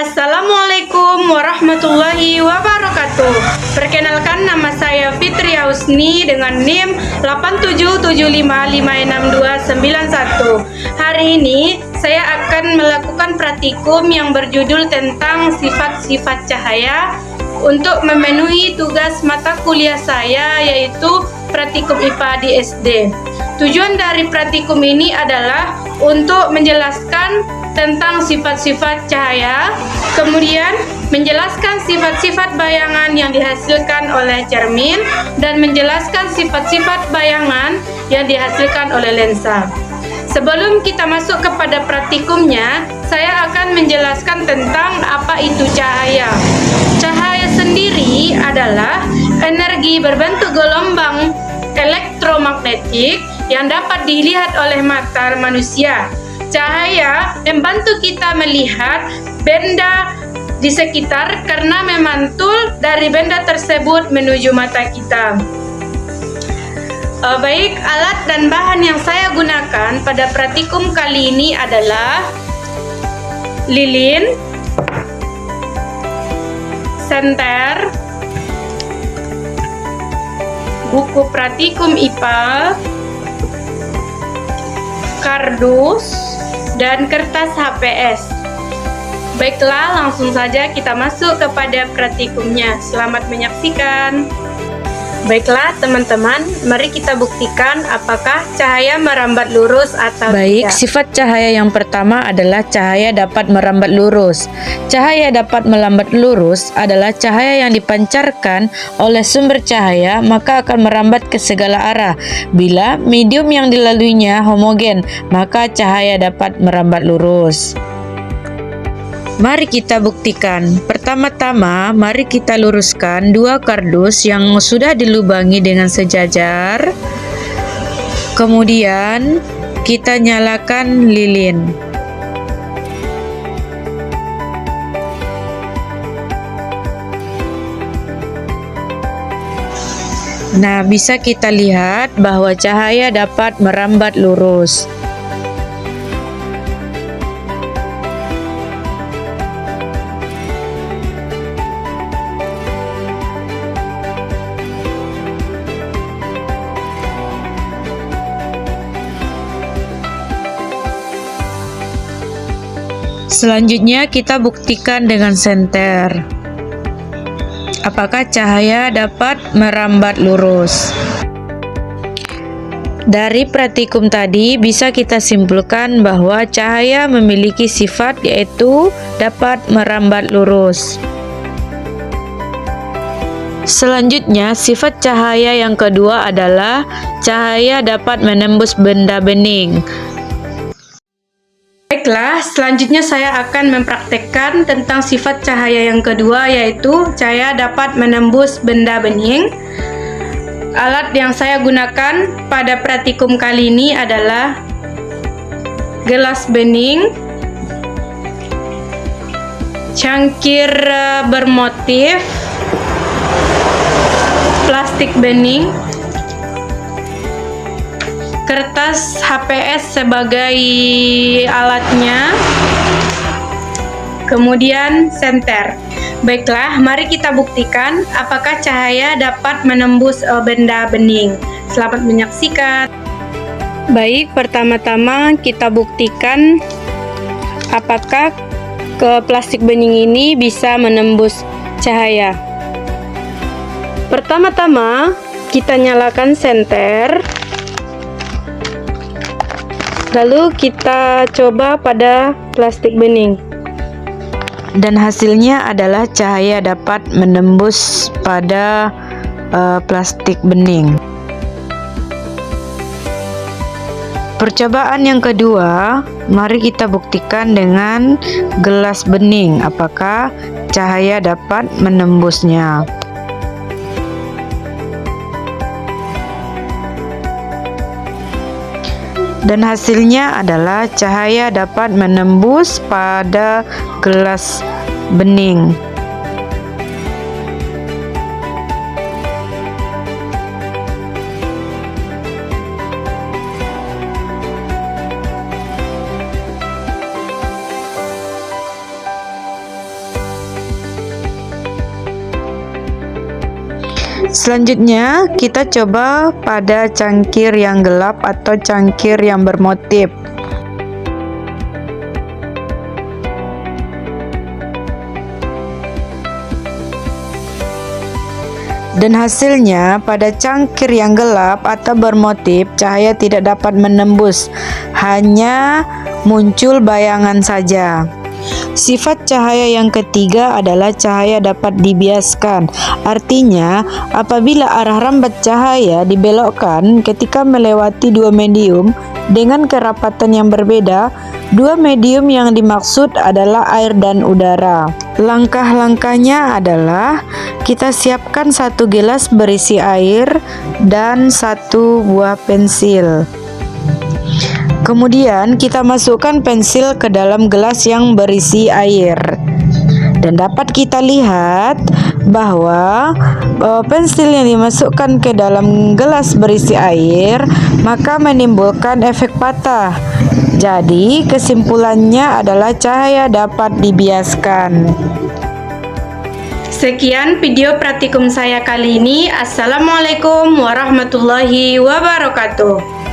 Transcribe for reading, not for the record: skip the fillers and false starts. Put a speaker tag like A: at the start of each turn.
A: Assalamualaikum warahmatullahi wabarakatuh. Perkenalkan, nama saya Fitri Ausni dengan NIM 8775566291. Hari ini saya akan melakukan praktikum yang berjudul tentang sifat-sifat cahaya untuk memenuhi tugas mata kuliah saya, yaitu praktikum IPA di SD. Tujuan dari praktikum ini adalah untuk menjelaskan tentang sifat-sifat cahaya, kemudian menjelaskan sifat-sifat bayangan yang dihasilkan oleh cermin, dan menjelaskan sifat-sifat bayangan yang dihasilkan oleh lensa. Sebelum kita masuk kepada praktikumnya, saya akan menjelaskan tentang apa itu cahaya. Cahaya sendiri adalah energi berbentuk gelombang elektromagnetik yang dapat dilihat oleh mata manusia. Cahaya membantu kita melihat benda di sekitar karena memantul dari benda tersebut menuju mata kita. Baik, alat dan bahan yang saya gunakan pada praktikum kali ini adalah lilin, senter, buku praktikum IPA, kardus, dan kertas HPS. Baiklah, langsung saja kita masuk kepada praktikumnya. Selamat menyaksikan. Baiklah teman-teman, mari kita buktikan apakah cahaya merambat lurus atau
B: Baik,
A: tidak.
B: sifat cahaya yang pertama adalah cahaya dapat merambat lurus. Cahaya dapat merambat lurus adalah cahaya yang dipancarkan oleh sumber cahaya, maka akan merambat ke segala arah. Bila medium yang dilaluinya homogen, maka cahaya dapat merambat lurus. Mari kita buktikan. Pertama-tama, mari kita luruskan dua kardus yang sudah dilubangi dengan sejajar. Kemudian, kita nyalakan lilin. Nah, bisa kita lihat bahwa cahaya dapat merambat lurus. Selanjutnya kita buktikan dengan senter. Apakah cahaya dapat merambat lurus? Dari praktikum tadi bisa kita simpulkan bahwa cahaya memiliki sifat yaitu dapat merambat lurus. Selanjutnya, sifat cahaya yang kedua adalah cahaya dapat menembus benda bening.
A: Baiklah, selanjutnya saya akan mempraktekkan tentang sifat cahaya yang kedua, yaitu cahaya dapat menembus benda bening. Alat yang saya gunakan pada praktikum kali ini adalah gelas bening, cangkir bermotif, plastik bening, kertas HPS sebagai alatnya, kemudian senter. Baiklah, mari kita buktikan apakah cahaya dapat menembus benda bening. Selamat menyaksikan. Baik, pertama-tama kita buktikan apakah ke plastik bening ini bisa menembus cahaya. Pertama-tama kita nyalakan senter. Lalu kita coba pada plastik bening.
B: Dan hasilnya adalah cahaya dapat menembus pada plastik bening. Percobaan yang kedua, mari kita buktikan dengan gelas bening. Apakah cahaya dapat menembusnya? Dan hasilnya adalah cahaya dapat menembus pada gelas bening. Selanjutnya, kita coba pada cangkir yang gelap atau cangkir yang bermotif. Dan hasilnya, pada cangkir yang gelap atau bermotif, cahaya tidak dapat menembus, hanya muncul bayangan saja. Sifat cahaya yang ketiga adalah cahaya dapat dibiaskan. Artinya, apabila arah rambat cahaya dibelokkan ketika melewati dua medium dengan kerapatan yang berbeda, dua medium yang dimaksud adalah air dan udara. Langkah-langkahnya adalah kita siapkan satu gelas berisi air dan satu buah pensil. Kemudian kita masukkan pensil ke dalam gelas yang berisi air. Dan dapat kita lihat bahwa pensil yang dimasukkan ke dalam gelas berisi air maka menimbulkan efek patah. Jadi kesimpulannya adalah cahaya dapat dibiaskan.
A: Sekian video praktikum saya kali ini. Assalamualaikum warahmatullahi wabarakatuh.